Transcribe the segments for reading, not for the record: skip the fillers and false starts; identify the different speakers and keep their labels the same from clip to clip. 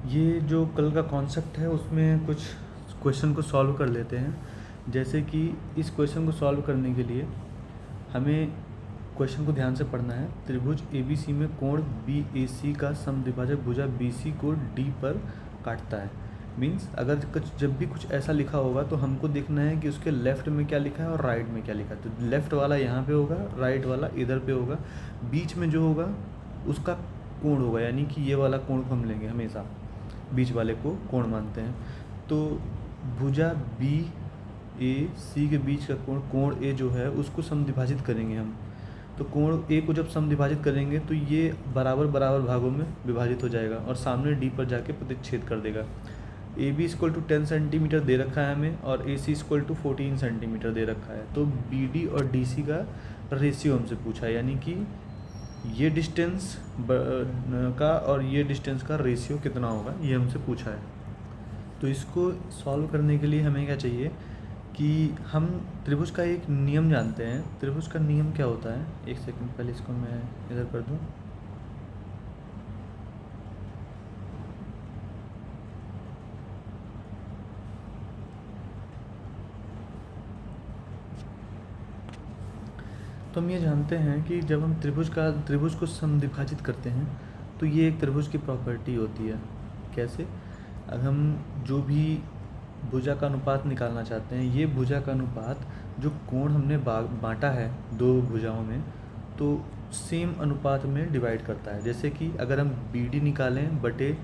Speaker 1: ये जो कल का कॉन्सेप्ट है उसमें कुछ क्वेश्चन को सॉल्व कर लेते हैं। जैसे कि इस क्वेश्चन को सॉल्व करने के लिए हमें क्वेश्चन को ध्यान से पढ़ना है। त्रिभुज ABC में कोण BAC का समद्विभाजक भुजा BC को D पर काटता है। मीन्स अगर कुछ जब भी कुछ ऐसा लिखा होगा तो हमको देखना है कि उसके लेफ़्ट में क्या लिखा है और राइट में क्या लिखा है। तो लेफ़्ट वाला यहाँ पे होगा, राइट वाला इधर पे होगा, बीच में जो होगा उसका कोण होगा, यानी कि ये वाला कोण को हम लेंगे हमेशा, बीच वाले को कोण मानते हैं। तो भुजा BAC के बीच का कोण A जो है उसको समद्विभाजित करेंगे हम। तो कोण A को जब समद्विभाजित करेंगे तो ये बराबर बराबर भागों में विभाजित हो जाएगा और सामने D पर जाके प्रतिच्छेद कर देगा। AB = 10 सेंटीमीटर दे रखा है हमें और AC = 14 सेंटीमीटर दे रखा है। तो BD और DC का रेशियो हमसे पूछा है, यानी कि ये डिस्टेंस का और ये डिस्टेंस का रेशियो कितना होगा, ये हमसे पूछा है। तो इसको सॉल्व करने के लिए हमें क्या चाहिए कि हम त्रिभुज का एक नियम जानते हैं। त्रिभुज का नियम क्या होता है, एक सेकंड पहले इसको मैं इधर कर दूं। तो हम ये जानते हैं कि जब हम त्रिभुज को समद्विभाजित करते हैं तो ये एक त्रिभुज की प्रॉपर्टी होती है। कैसे? अगर हम जो भी भुजा का अनुपात निकालना चाहते हैं, ये भुजा का अनुपात जो कोण हमने बांटा है दो भुजाओं में, तो सेम अनुपात में डिवाइड करता है। जैसे कि अगर हम BD निकालें बटे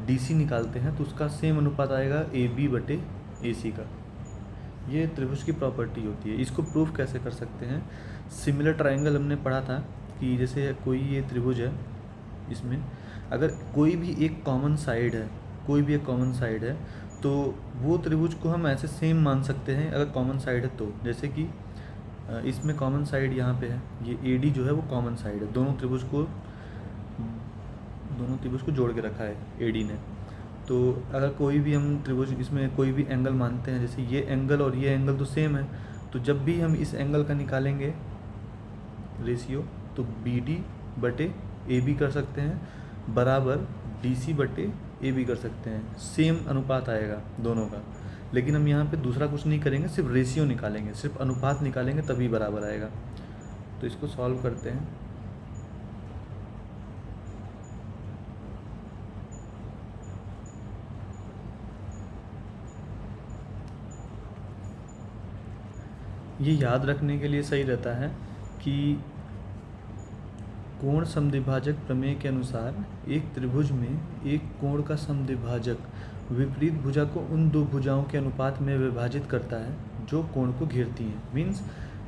Speaker 1: DC निकालते हैं तो उसका सेम अनुपात आएगा AB बटे AC का। ये त्रिभुज की प्रॉपर्टी होती है। इसको प्रूफ कैसे कर सकते हैं? सिमिलर ट्रायंगल हमने पढ़ा था कि जैसे कोई ये त्रिभुज है, इसमें अगर कोई भी एक कॉमन साइड है, तो वो त्रिभुज को हम ऐसे सेम मान सकते हैं अगर कॉमन साइड है तो। जैसे कि इसमें कॉमन साइड यहाँ पे है, ये AD जो है वो कॉमन साइड है, दोनों त्रिभुज को जोड़ के रखा है AD ने। तो अगर कोई भी हम त्रिभुज इसमें कोई भी एंगल मानते हैं, जैसे ये एंगल और ये एंगल तो सेम है, तो जब भी हम इस एंगल का निकालेंगे रेशियो तो BD बटे AB कर सकते हैं, बराबर DC बटे AB कर सकते हैं। सेम अनुपात आएगा दोनों का। लेकिन हम यहाँ पे दूसरा कुछ नहीं करेंगे, सिर्फ रेशियो निकालेंगे, सिर्फ अनुपात निकालेंगे, तभी बराबर आएगा। तो इसको सॉल्व करते हैं। ये याद रखने के लिए सही रहता है कि कोण समद्विभाजक प्रमेय के अनुसार एक त्रिभुज में एक कोण का समद्विभाजक विपरीत भुजा को उन दो भुजाओं के अनुपात में विभाजित करता है जो कोण को घेरती हैं। मीन्स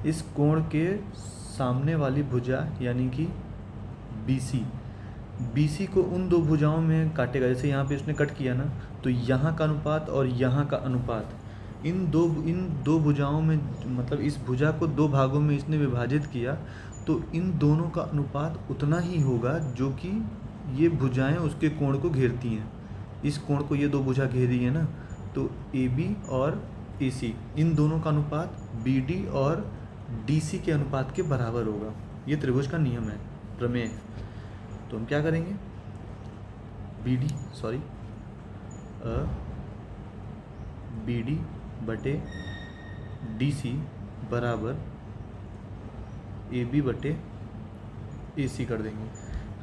Speaker 1: इस कोण के सामने वाली भुजा यानी कि BC को उन दो भुजाओं में काटेगा। जैसे यहाँ पे इसने कट किया ना, तो यहाँ का अनुपात और यहाँ का अनुपात इन दो भुजाओं में, मतलब इस भुजा को दो भागों में इसने विभाजित किया, तो इन दोनों का अनुपात उतना ही होगा जो कि ये भुजाएं उसके कोण को घेरती हैं। इस कोण को ये दो भुजा घेर रही है ना, तो AB और AC इन दोनों का अनुपात BD और DC के अनुपात के बराबर होगा। ये त्रिभुज का नियम है, प्रमेय। तो हम क्या करेंगे, BD बटे DC बराबर AB बटे AC कर देंगे।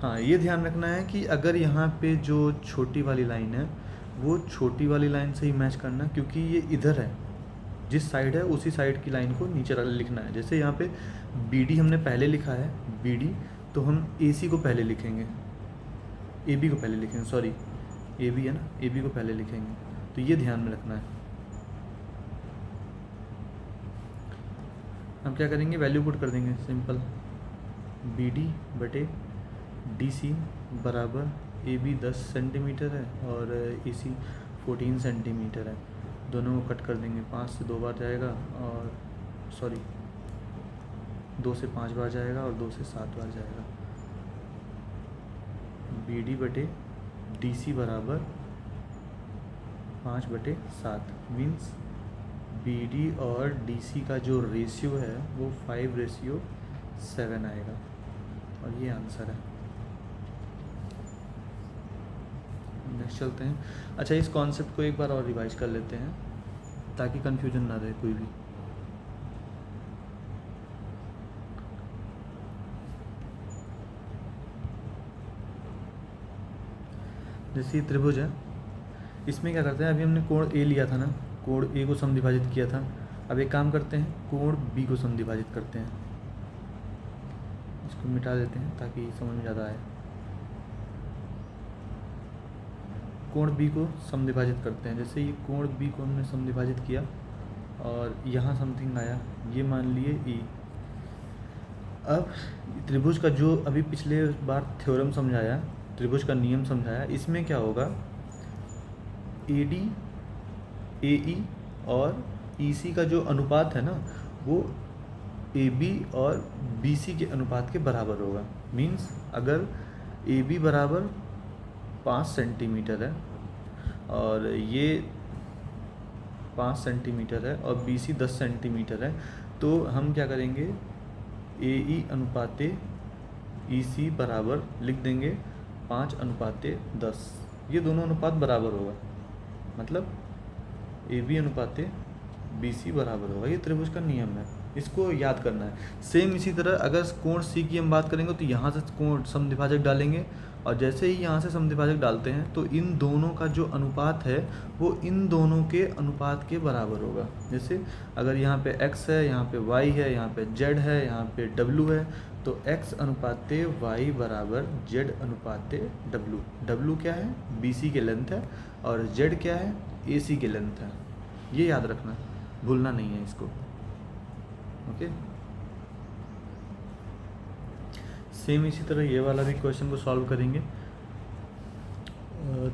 Speaker 1: हाँ, ये ध्यान रखना है कि अगर यहाँ पे जो छोटी वाली लाइन है वो छोटी वाली लाइन से ही मैच करना, क्योंकि ये इधर है, जिस साइड है उसी साइड की लाइन को नीचे लिखना है। जैसे यहाँ पे BD हमने पहले लिखा है BD, तो हम AC को पहले लिखेंगे, AB को पहले लिखेंगे, सॉरी AB है ना, AB को पहले लिखेंगे। तो ये ध्यान में रखना है। हम क्या करेंगे, वैल्यू पुट कर देंगे, सिंपल। BD बटे DC बराबर AB 10 सेंटीमीटर है और AC 14 सेंटीमीटर है। दोनों को कट कर देंगे, 5 से 2 बार जाएगा और सॉरी 2 से 5 बार जाएगा और 2 से 7 बार जाएगा। BD बटे DC बराबर 5/7 मीन्स BD और DC का जो रेशियो है वो 5:7 आएगा और ये आंसर है। नेक्स्ट चलते हैं। अच्छा, इस कॉन्सेप्ट को एक बार और रिवाइज कर लेते हैं ताकि कन्फ्यूजन ना रहे कोई भी। जैसे ये त्रिभुज है, इसमें क्या करते हैं, अभी हमने कोण ए लिया था ना, कोण ए को समद्विभाजित किया था। अब एक काम करते हैं, कोण बी को समद्विभाजित करते हैं। इसको मिटा देते हैं ताकि समझ में ज़्यादा आए। कोण बी को समद्विभाजित करते हैं। जैसे ये कोण बी को हमने समद्विभाजित किया और यहाँ समथिंग आया, ये मान लिए ई। अब त्रिभुज का जो अभी पिछले बार थ्योरम समझाया, त्रिभुज का नियम समझाया, इसमें क्या होगा, ए डी ए ई और ई सी का जो अनुपात है ना, वो ए बी और बी सी के अनुपात के बराबर होगा। मीन्स अगर ए बी बराबर 5 सेंटीमीटर है और ये 5 सेंटीमीटर है और बी सी 10 सेंटीमीटर है, तो हम क्या करेंगे, ए ई अनुपाते ई सी बराबर लिख देंगे 5:10। ये दोनों अनुपात बराबर होगा, मतलब ए बी अनुपाते बी सी बराबर होगा। ये त्रिभुज का नियम है, इसको याद करना है। सेम इसी तरह अगर कोण सी की हम बात करेंगे तो यहाँ से कोण समद्विभाजक डालेंगे और जैसे ही यहाँ से समद्विभाजक डालते हैं तो इन दोनों का जो अनुपात है वो इन दोनों के अनुपात के बराबर होगा। जैसे अगर यहाँ पे x है, यहाँ पे y है, यहाँ पे z है, यहाँ पे w है, तो x अनुपाते y बराबर z अनुपाते w। w क्या है, BC के लेंथ है और z क्या है, AC के लेंथ है। ये याद रखना, भूलना नहीं है इसको। ओके, सेम इसी तरह ये वाला भी क्वेश्चन को सॉल्व करेंगे।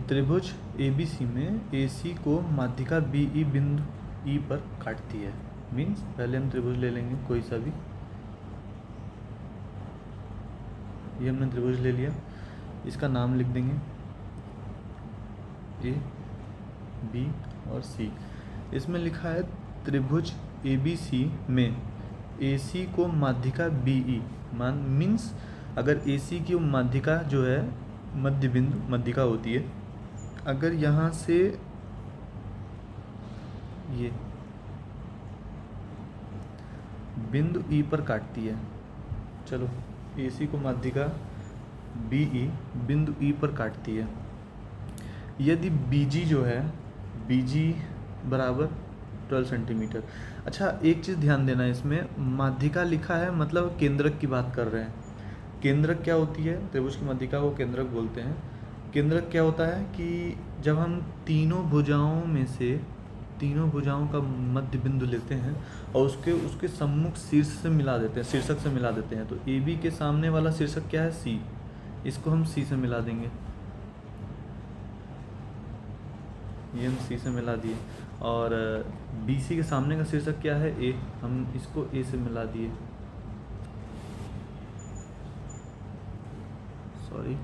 Speaker 1: त्रिभुज ABC में AC को माध्यिका BE बिंदु E पर काटती है। मीन्स पहले हम त्रिभुज ले लेंगे कोई सा भी, ये हमने त्रिभुज ले लिया, इसका नाम लिख देंगे A, B और C। इसमें लिखा है त्रिभुज ABC में AC को माध्यिका BE मीन्स अगर AC की माध्यिका जो है मध्य बिंदु, माध्यिका होती है, अगर यहाँ से ये बिंदु E पर काटती है, चलो AC को माध्यिका BE बिंदु E पर काटती है, यदि BG जो है, BG बराबर 12 सेंटीमीटर। अच्छा, एक चीज़ ध्यान देना, इसमें माध्यिका लिखा है मतलब केंद्रक की बात कर रहे हैं। केंद्रक क्या होती है, त्रिभुज की माध्यिका को केंद्रक बोलते हैं। केंद्रक क्या होता है कि जब हम तीनों भुजाओं का मध्य बिंदु लेते हैं और उसके सम्मुख शीर्ष से मिला देते हैं, शीर्षक से मिला देते हैं, तो ए बी के सामने वाला शीर्षक क्या है, सी, इसको हम सी से मिला देंगे। ये हम सी से मिला दिए। और बी सी के सामने का शीर्षक क्या है, ए, हम इसको ए से मिला दिए। सॉरी,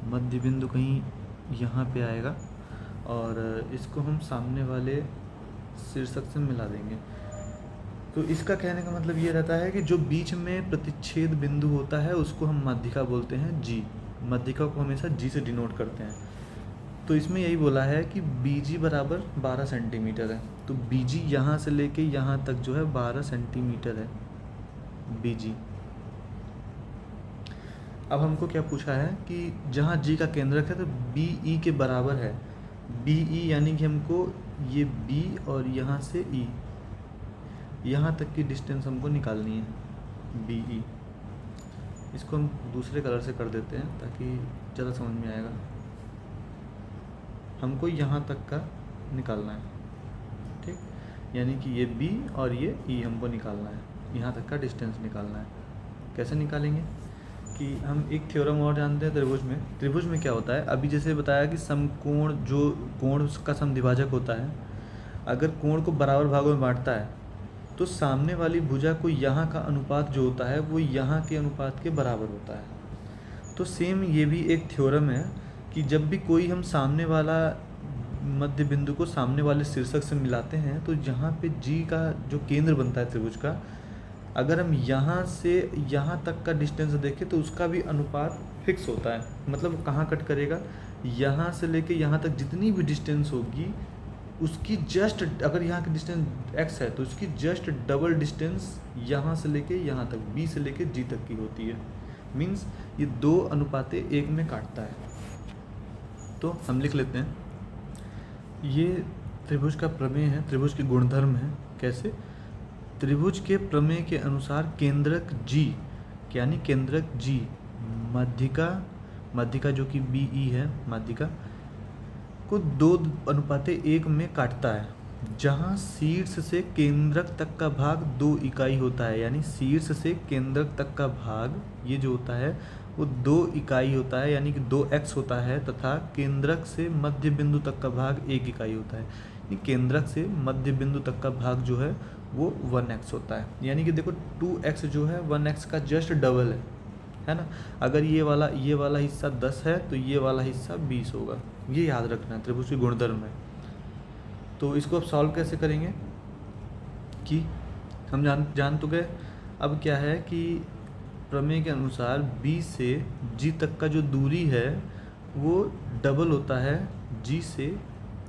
Speaker 1: मध्य बिंदु कहीं यहाँ पे आएगा और इसको हम सामने वाले शीर्षक से मिला देंगे। तो इसका कहने का मतलब ये रहता है कि जो बीच में प्रतिच्छेद बिंदु होता है उसको हम माध्यिका बोलते हैं, जी। माध्यिका को हमेशा जी से डिनोट करते हैं। तो इसमें यही बोला है कि BG बराबर 12 सेंटीमीटर है, तो BG यहाँ से लेके यहाँ तक जो है 12 सेंटीमीटर है BG। अब हमको क्या पूछा है कि जहाँ G का केंद्रक है तो BE के बराबर है। BE यानी कि हमको ये B और यहाँ से E, यहाँ तक की डिस्टेंस हमको निकालनी है, BE। इसको हम दूसरे कलर से कर देते हैं ताकि ज़्यादा समझ में आएगा। हमको यहाँ तक का निकालना है, ठीक, यानी कि ये B और ये E हमको निकालना है, यहाँ तक का डिस्टेंस निकालना है। कैसे निकालेंगे कि हम एक थ्योरम और जानते हैं त्रिभुज में क्या होता है। अभी जैसे बताया कि समकोण, जो कोण का समद्विभाजक होता है, अगर कोण को बराबर भागों में बांटता है तो सामने वाली भुजा को यहाँ का अनुपात जो होता है वो यहाँ के अनुपात के बराबर होता है। तो सेम ये भी एक थ्योरम है कि जब भी कोई हम सामने वाला मध्य बिंदु को सामने वाले शीर्षक से मिलाते हैं तो जहाँ पे G का जो केंद्र बनता है त्रिभुज का, अगर हम यहाँ से यहाँ तक का डिस्टेंस देखें तो उसका भी अनुपात फिक्स होता है, मतलब कहाँ कट करेगा, यहाँ से लेके यहाँ तक जितनी भी डिस्टेंस होगी उसकी जस्ट, अगर यहाँ की डिस्टेंस x है तो उसकी जस्ट डबल डिस्टेंस यहाँ से लेके यहाँ तक, b से लेके g तक की होती है। मीन्स ये 2:1 में काटता है। तो हम लिख लेते हैं, ये त्रिभुज का प्रमेय है, त्रिभुज के गुणधर्म है। कैसे? त्रिभुज के प्रमेय के अनुसार केंद्रक G, यानी केंद्रक G माध्यिका जो कि BE है, माध्यिका को 2:1 में काटता है, जहाँ शीर्ष से केंद्रक तक का भाग 2 इकाई होता है। यानी शीर्ष से केंद्रक तक का भाग ये जो होता है वो 2 इकाई होता है, यानी कि 2x होता है, तथा केंद्रक से मध्य बिंदु तक का भाग 1 इकाई होता है। यानी केंद्रक से मध्य बिंदु तक का भाग जो है वो 1x होता है। यानी कि देखो 2x जो है 1x का जस्ट डबल है ना। अगर ये वाला हिस्सा 10 है तो ये वाला हिस्सा 20 होगा, ये याद रखना है, त्रिभुज के गुणधर्म है। तो इसको अब सॉल्व कैसे करेंगे कि हम जान तो गए। अब क्या है कि प्रमेय के अनुसार B से G तक का जो दूरी है वो डबल होता है G से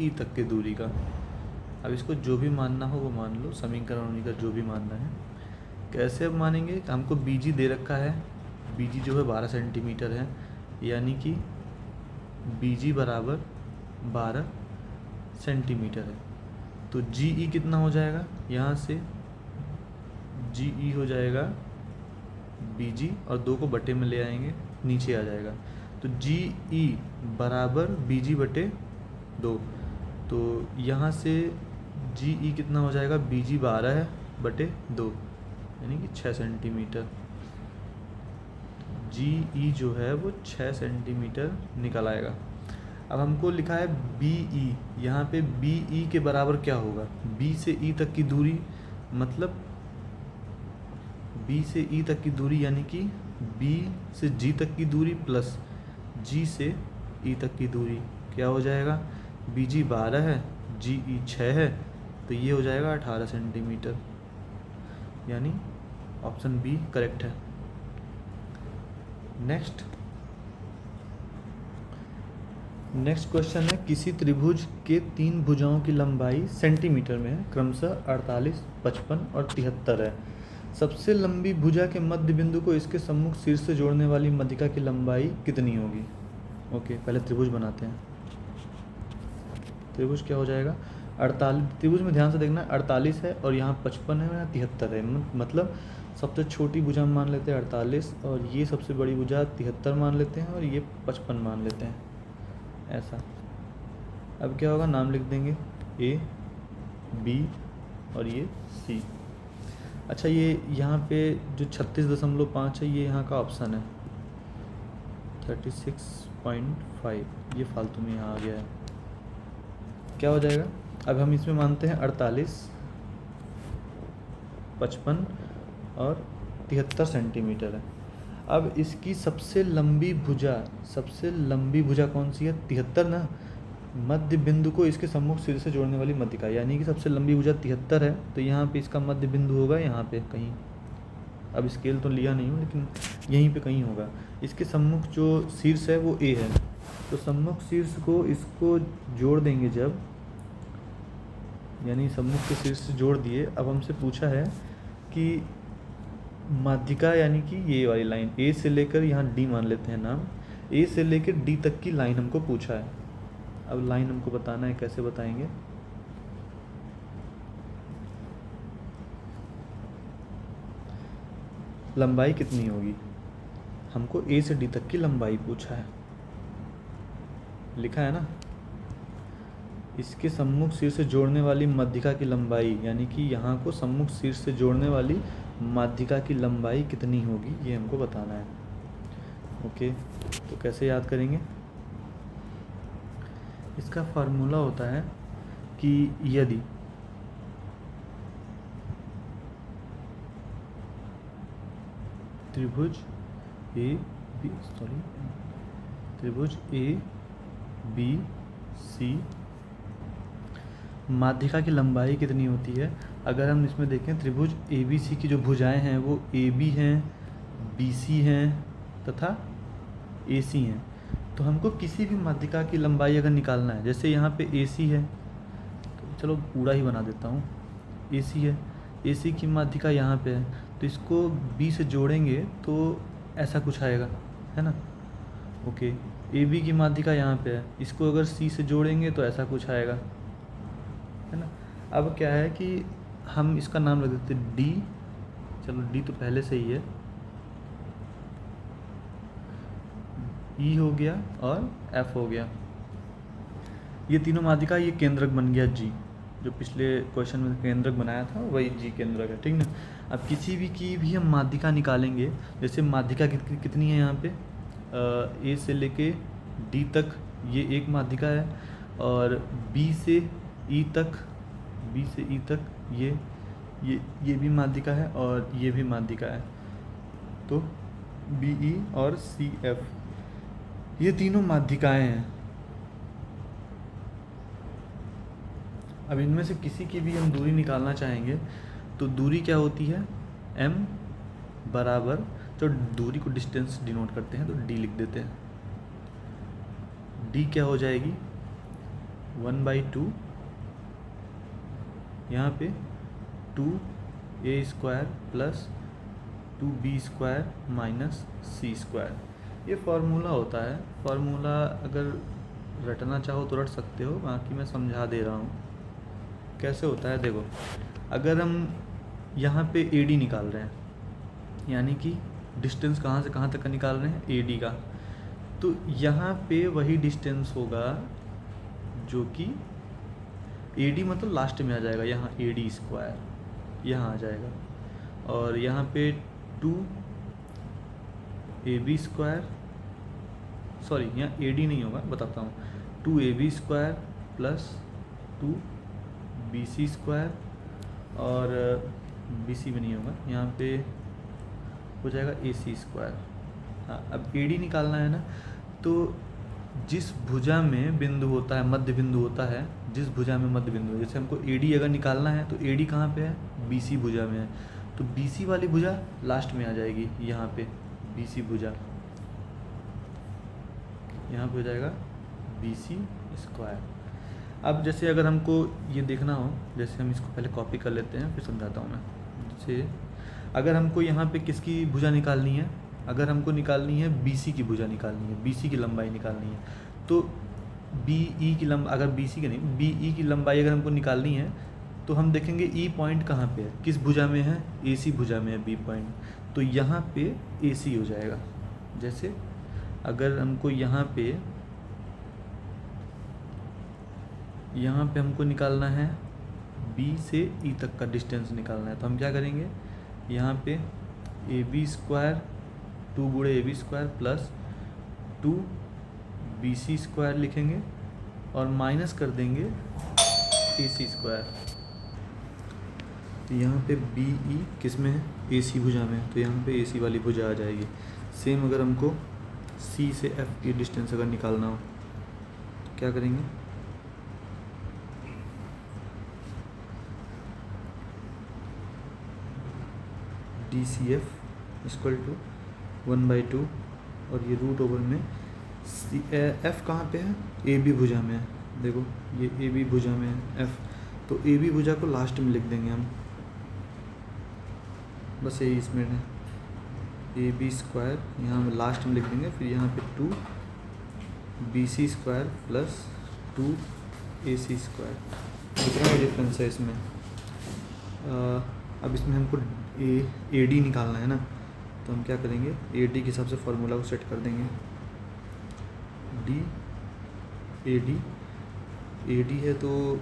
Speaker 1: E तक की दूरी का। अब इसको जो भी मानना हो वो मान लो, समीकरण होने का जो भी मानना है। कैसे अब मानेंगे? हमको BG दे रखा है, BG जो है 12 सेंटीमीटर है, यानी कि BG बराबर 12 सेंटीमीटर है। तो GE कितना हो जाएगा? यहाँ से GE हो जाएगा BG और 2 को बटे में ले आएंगे, नीचे आ जाएगा। तो GE बराबर BG बटे 2। तो यहाँ से GE कितना हो जाएगा? BG 12 है बटे 2, यानी कि 6 सेंटीमीटर। GE जो है वो 6 सेंटीमीटर निकल आएगा। अब हमको लिखा है BE, यहाँ पे BE के बराबर क्या होगा? B से E तक की दूरी, मतलब B से E तक की दूरी, यानी कि B से G तक की दूरी प्लस G से E तक की दूरी क्या हो जाएगा? BG 12 है, GE 6 है, तो ये हो जाएगा 18 सेंटीमीटर, यानी ऑप्शन बी करेक्ट है। नेक्स्ट क्वेश्चन है, किसी त्रिभुज के 3 भुजाओं की लंबाई सेंटीमीटर में है, क्रमशः 48, 55 और 73 है। सबसे लंबी भुजा के मध्य बिंदु को इसके सम्मुख शीर्ष से जोड़ने वाली मध्यिका की लंबाई कितनी होगी? ओके, पहले त्रिभुज बनाते हैं। त्रिभुज क्या हो जाएगा? 48, त्रिभुज में ध्यान से देखना, 48 है और यहाँ 55 है और यहाँ 73 है। मतलब सबसे छोटी भुजा मान लेते हैं 48 और ये सबसे बड़ी भुजा 73 मान लेते हैं और ये 55 मान लेते हैं, ऐसा। अब क्या होगा? नाम लिख देंगे A, B और ये C। अच्छा, ये यहाँ पे जो 36.5 है ये यहाँ का ऑप्शन है, 36.5 ये फालतू में यहाँ आ गया है। क्या हो जाएगा? अब हम इसमें मानते हैं 48, 55 और 73 सेंटीमीटर है। अब इसकी सबसे लंबी भुजा कौन सी है? 73 ना। मध्य बिंदु को इसके सम्मुख शीर्ष से जोड़ने वाली मध्यिका, यानी कि सबसे लंबी भुजा 73 है, तो यहाँ पे इसका मध्य बिंदु होगा यहाँ पे कहीं। अब स्केल तो लिया नहीं हूँ, लेकिन यहीं पे कहीं होगा। इसके सम्मुख जो शीर्ष है वो A है, तो सम्मुख शीर्ष को इसको जोड़ देंगे जब, यानी सम्मुख के शीर्ष से जोड़ दिए। अब हमसे पूछा है कि माध्यिका, यानी कि ये वाली लाइन A से लेकर यहाँ D मान लेते हैं नाम, A से लेकर D तक की लाइन हमको पूछा है। अब लाइन हमको बताना है, कैसे बताएंगे? लंबाई कितनी होगी? हमको A से D तक की लंबाई पूछा है, लिखा है ना। इसके सम्मुख शीर्ष से जोड़ने वाली मध्यिका की लंबाई, यानी कि यहाँ को सम्मुख शीर्ष से जोड़ने वाली माध्यिका की लंबाई कितनी होगी, ये हमको बताना है। ओके, तो कैसे याद करेंगे? इसका फार्मूला होता है कि यदि त्रिभुज A B C माध्यिका की लंबाई कितनी होती है। अगर हम इसमें देखें त्रिभुज ABC की जो भुजाएं हैं वो AB हैं, BC हैं तथा AC हैं। तो हमको किसी भी माध्यिका की लंबाई अगर निकालना है, जैसे यहाँ पे AC है, तो चलो पूरा ही बना देता हूँ। AC है, AC की माध्यिका यहाँ पे है, तो इसको B से जोड़ेंगे तो ऐसा कुछ आएगा, है ना। ओके, AB की माध्यिका यहाँ पे है, इसको अगर C से जोड़ेंगे तो ऐसा कुछ आएगा, है ना। अब क्या है कि हम इसका नाम रख देते हैं D। चलो D तो पहले से ही है, E हो गया और F हो गया। ये तीनों माध्यिका, ये केंद्रक बन गया G, जो पिछले क्वेश्चन में केंद्रक बनाया था वही G केंद्रक है, ठीक ना। अब किसी भी की भी हम माध्यिका निकालेंगे, जैसे माध्यिका कितनी है यहाँ पे, A से लेके D तक ये एक माध्यिका है, और B से E तक ये भी माध्यिका है और ये भी माध्यिका है। तो BE और CF ये तीनों माध्यिकाएं हैं। अब इनमें से किसी की भी हम दूरी निकालना चाहेंगे तो दूरी क्या होती है, m बराबर, तो दूरी को डिस्टेंस डिनोट करते हैं तो d लिख देते हैं। d क्या हो जाएगी 1/2, यहाँ पे 2a² plus 2b² minus c²। ये फार्मूला होता है, फार्मूला अगर रटना चाहो तो रट सकते हो, बाकी मैं समझा दे रहा हूँ कैसे होता है। देखो, अगर हम यहाँ पे AD निकाल रहे हैं, यानी कि डिस्टेंस कहाँ से कहाँ तक का निकाल रहे हैं, AD का, तो यहाँ पे वही डिस्टेंस होगा जो कि AD मतलब लास्ट में आ जाएगा, यहाँ AD² यहाँ आ जाएगा, और यहाँ पे 2AB², सॉरी यहाँ AD नहीं होगा, बताता हूँ, 2AB² प्लस 2BC² और BC भी नहीं होगा, यहाँ पे हो जाएगा AC²। हाँ, अब AD निकालना है ना, तो जिस भुजा में बिंदु होता है, मध्य बिंदु होता है, जिस भुजा में मध्य बिंदु है, जैसे हमको AD अगर निकालना है तो AD कहाँ पे है, BC भुजा में है, तो BC वाली भुजा लास्ट में आ जाएगी, यहाँ पे BC भुजा, यहाँ पे हो जाएगा BC²। अब जैसे अगर हमको ये देखना हो, जैसे हम इसको पहले कॉपी कर लेते हैं फिर समझाता हूँ मैं। जैसे अगर हमको यहाँ पे किसकी भुजा निकालनी है, अगर हमको निकालनी है BC की भुजा निकालनी है, BC की लंबाई निकालनी है, तो BE की अगर BC की नहीं, BE की लंबाई अगर हमको निकालनी है तो हम देखेंगे E पॉइंट कहाँ पे है, किस भुजा में है, AC भुजा में है B पॉइंट, तो यहाँ पे AC हो जाएगा। जैसे अगर हमको यहाँ पे हमको निकालना है B से E तक का डिस्टेंस निकालना है, तो हम क्या करेंगे, यहाँ पे AB² 2 गुणे AB² प्लस 2BC² लिखेंगे और माइनस कर देंगे AC²। तो यहाँ पे BE किस में है, AC भुजा में, तो यहाँ पे AC वाली भुजा आ जाएगी। सेम अगर हमको C से F की डिस्टेंस अगर निकालना हो तो क्या करेंगे, DCF इक्वल टू 1/2 और ये रूट ओवर में F कहाँ पे है, AB भुजा में है, देखो ये AB भुजा में है F, तो AB भुजा को लास्ट में लिख देंगे हम, बस यही इसमें है, AB² यहाँ लास्ट में लिख देंगे, फिर यहाँ पे 2BC² प्लस 2AC²। कितना डिफरेंस है इसमें। अब इसमें हमको AD निकालना है ना, तो हम क्या करेंगे, AD के हिसाब से फार्मूला को सेट कर देंगे, AD है तो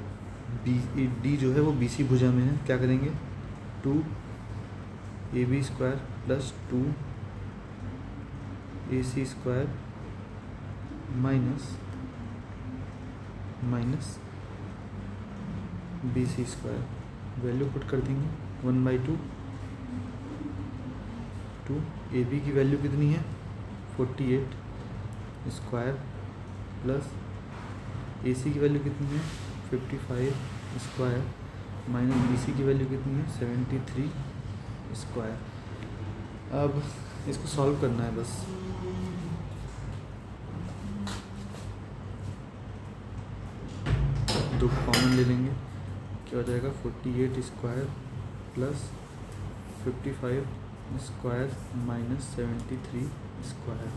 Speaker 1: D जो है वो BC भुजा में है, क्या करेंगे 2AB² plus 2AC² minus BC², value put कर देंगे 1/2, AB की वैल्यू कितनी है 48² प्लस AC की वैल्यू कितनी है 55 स्क्वायर माइनस बी सी की वैल्यू कितनी है 73 स्क्वायर। अब इसको सॉल्व करना है बस। दो कॉमन ले लेंगे, क्या हो जाएगा 48 square plus 55 square minus 73 square.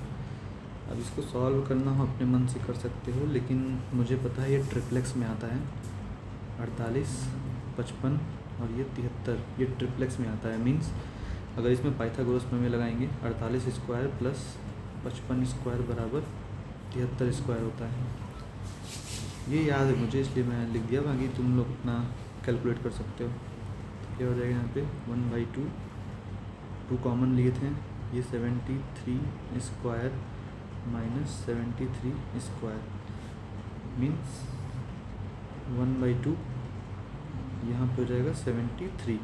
Speaker 1: अब इसको सॉल्व करना हो अपने मन से कर सकते हो, लेकिन मुझे पता है ये ट्रिप्लेक्स में आता है। 48, 55 और ये 73, ये ट्रिप्लेक्स में आता है। मीन्स अगर इसमें पाइथागोरस प्रमेय लगाएंगे 48 स्क्वायर प्लस 55 स्क्वायर बराबर 73 स्क्वायर होता है। ये याद है मुझे, इसलिए मैं लिख दिया, बाकी तुम लोग अपना कैलकुलेट कर सकते हो। तो क्या हो जाएगा यहाँ पे 1/2, 2 कॉमन लिए थे, ये 73 स्क्वायर माइनस 73 स्क्वायर मीन्स 1/2, यहाँ पे हो जाएगा 73।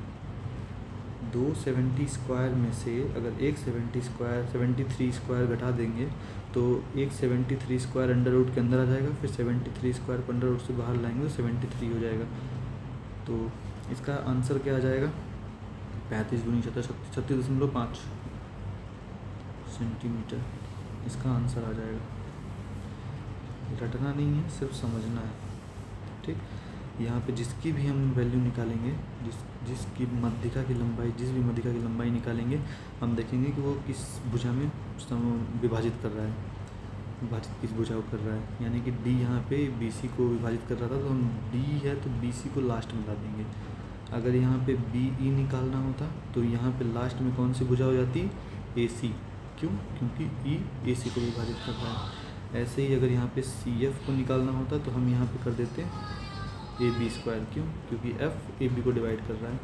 Speaker 1: दो 70 स्क्वायर में से अगर एक 73 स्क्वायर घटा देंगे तो एक 73 स्क्वायर अंडर रूट के अंदर आ जाएगा, फिर 73 स्क्वायर को अंडर रूट से बाहर लाएंगे तो 73 हो जाएगा। तो इसका आंसर क्या आ जाएगा 35 दूनी 36.5 सेंटीमीटर इसका आंसर आ जाएगा। रटना नहीं है, सिर्फ समझना है, ठीक। यहाँ पे जिसकी भी हम वैल्यू निकालेंगे, जिसकी मध्यिका की लंबाई, जिस भी मध्यिका की लंबाई निकालेंगे, हम देखेंगे कि वो किस भुजा में विभाजित कर रहा है, विभाजित किस भुजा को कर रहा है। यानी कि डी यहाँ पे बी सी को विभाजित कर रहा था, तो हम डी है तो बी सी को लास्ट में ला देंगे। अगर यहाँ पे बी ई निकालना होता तो यहाँ पे लास्ट में कौन सी भुजा हो जाती ए सी। क्यों? क्योंकि ई ए सी को विभाजित कर रहा है। ऐसे ही अगर यहाँ पे सी एफ को निकालना होता तो हम यहाँ पे कर देते ए बी स्क्वायर। क्यों? क्योंकि एफ ए बी को डिवाइड कर रहा है।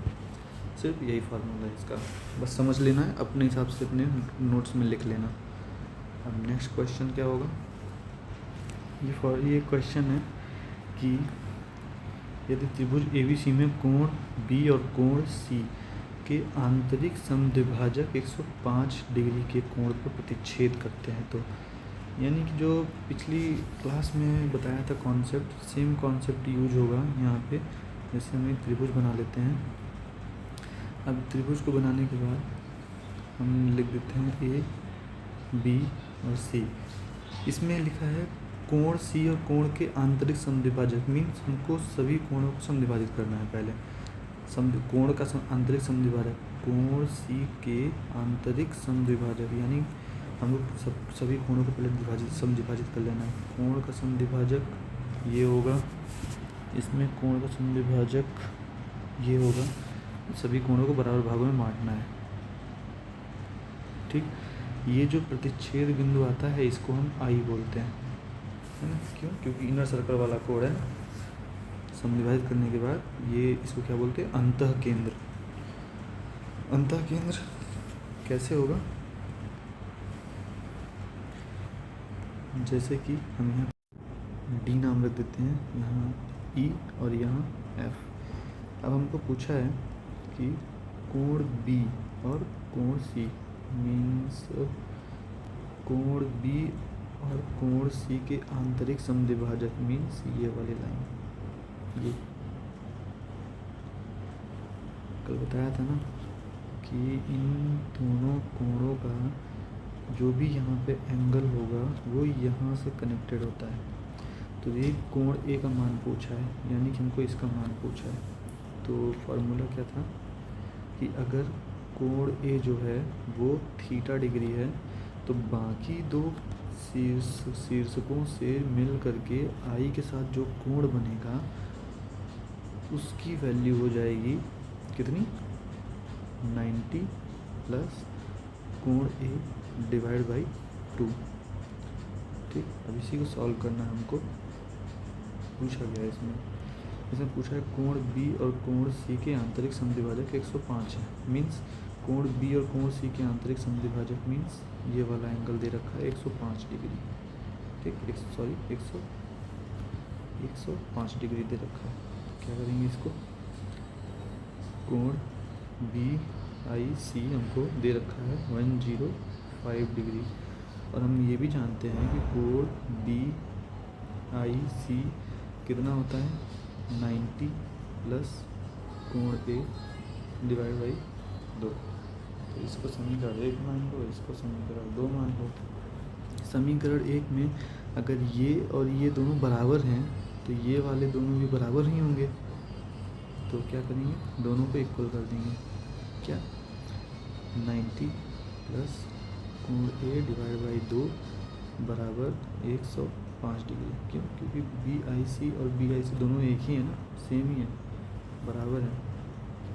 Speaker 1: सिर्फ यही फार्मूला है इसका, बस समझ लेना है, अपने हिसाब से अपने नोट्स में लिख लेना। अब नेक्स्ट क्वेश्चन क्या होगा, ये क्वेश्चन है कि यदि त्रिभुज एबीसी में कोण बी और कोण सी के आंतरिक समद्विभाजक 105 डिग्री के कोण पर प्रतिच्छेद करते हैं, तो यानी कि जो पिछली क्लास में बताया था कॉन्सेप्ट, सेम कॉन्सेप्ट यूज होगा यहाँ पे। जैसे हम एक त्रिभुज बना लेते हैं। अब त्रिभुज को बनाने के बाद हम लिख देते हैं ए बी और सी। इसमें लिखा है कोण सी और कोण के आंतरिक समद्विभाजक, मीन्स हमको सभी कोणों को समद्विभाजित करना है पहले। कोण का आंतरिक समद्विभाजक, कोण सी के आंतरिक समद्विभाजक, यानी हमको सभी कोणों को पहले समद्विभाजित कर लेना है। कोण का समद्विभाजक ये होगा, इसमें कोण का समद्विभाजक ये होगा। सभी कोणों को बराबर भागों में बांटना है, ठीक। ये जो प्रतिच्छेद बिंदु आता है इसको हम आई बोलते हैं, है ना। क्यों? क्योंकि इनर सर्कल वाला कोण है। समद्विभाजित करने के बाद ये इसको क्या बोलते हैं, अंतः केंद्र। अंतः केंद्र कैसे होगा, जैसे कि हम यहाँ डी नाम रख देते हैं, यहाँ ई और यहाँ एफ। अब हमको पूछा है कि कोण बी और कोण सी, मीन्स कोण बी और कोण सी के आंतरिक समद्विभाजक, मीन्स ये वाली लाइन। ये कल बताया था ना कि इन दोनों कोणों का जो भी यहाँ पे एंगल होगा वो यहाँ से कनेक्टेड होता है। तो ये कोण ए का मान पूछा है, यानी कि हमको इसका मान पूछा है। तो फार्मूला क्या था कि अगर कोण ए जो है वो थीटा डिग्री है, तो बाकी दो शीर्षकों से मिल करके आई के साथ जो कोण बनेगा उसकी वैल्यू हो जाएगी कितनी, 90 प्लस कोण ए डिवाइड बाई 2, ठीक। अब इसी को सॉल्व करना है हमको, पूछा गया है इसमें पूछा है कोण बी और कोण सी के आंतरिक समद्विभाजक 105 है। मीन्स कोण बी और कोण सी के आंतरिक समद्विभाजक मीन्स ये वाला एंगल दे रखा है 105 डिग्री, ठीक। 105 डिग्री दे रखा है। क्या करेंगे इसको, कोण बी आई सी हमको दे रखा है 105 डिग्री, और हम ये भी जानते हैं कि कोण बी आई सी कितना होता है 90 प्लस कोण ए डिवाइड बाई 2। तो इसको समीकरण 1 मान लो, इसको समीकरण 2 मान लो। समीकरण 1 में अगर ये और ये दोनों बराबर हैं तो ये वाले दोनों भी बराबर ही होंगे, तो क्या करेंगे, दोनों को इक्वल कर देंगे। क्या 90 प्लस कोण ए डिवाइड बाई 2 बराबर 105 डिग्री। क्यों? क्योंकि BIC और BIC दोनों एक ही है ना, सेम ही है, बराबर है।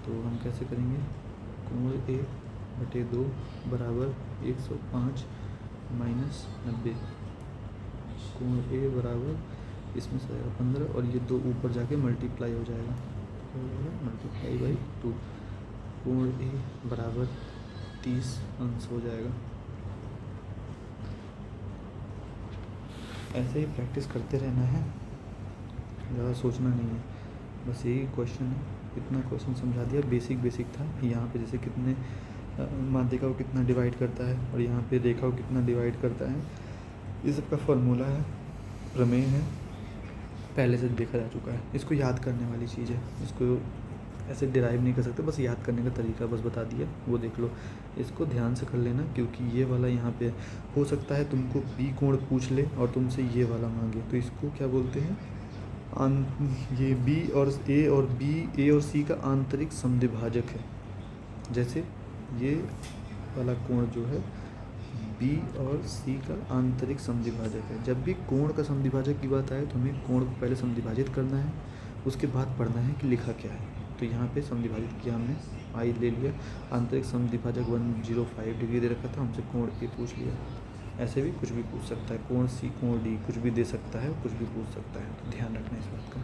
Speaker 1: तो हम कैसे करेंगे, कोण ए बटे 2 बराबर 105 माइनस 90। कोण ए बराबर इसमें से आएगा 15 और ये 2 ऊपर जाके मल्टीप्लाई हो जाएगा, क्या हो जाएगा, मल्टीप्लाई बाई 2। कोण ए बराबर 30 अंश हो जाएगा। ऐसे ही प्रैक्टिस करते रहना है, ज़्यादा सोचना नहीं है, बस यही क्वेश्चन है। इतना क्वेश्चन समझा दिया, बेसिक था। यहाँ पे जैसे कितने माध्यिका को कितना डिवाइड करता है और यहाँ पे रेखा को कितना डिवाइड करता है, ये सब का फॉर्मूला है, प्रमेय है, पहले से देखा जा चुका है। इसको याद करने वाली चीज़ है, इसको ऐसे डिराइव नहीं कर सकते, बस याद करने का तरीका बस बता दिया, वो देख लो। इसको ध्यान से कर लेना, क्योंकि ये वाला यहाँ पे हो सकता है तुमको बी कोण पूछ ले और तुमसे ये वाला मांगे, तो इसको क्या बोलते हैं, ये बी और ए और सी का आंतरिक समद्विभाजक है। जैसे ये वाला कोण जो है बी और सी का आंतरिक समद्विभाजक है। जब भी कोण का समद्विभाजक की बात आए तो हमें कोण को पहले समद्विभाजित करना है, उसके बाद पढ़ना है कि लिखा क्या है। तो यहाँ पे समद्विभाजित किया हमने, आई ले लिया, आंतरिक समद्विभाजक 105 डिग्री दे रखा था, हमसे कोण ए पूछ लिया। ऐसे भी कुछ भी पूछ सकता है, कोण सी, कोण डी, कुछ भी दे सकता है, कुछ भी पूछ सकता है, तो ध्यान रखना इस बात का।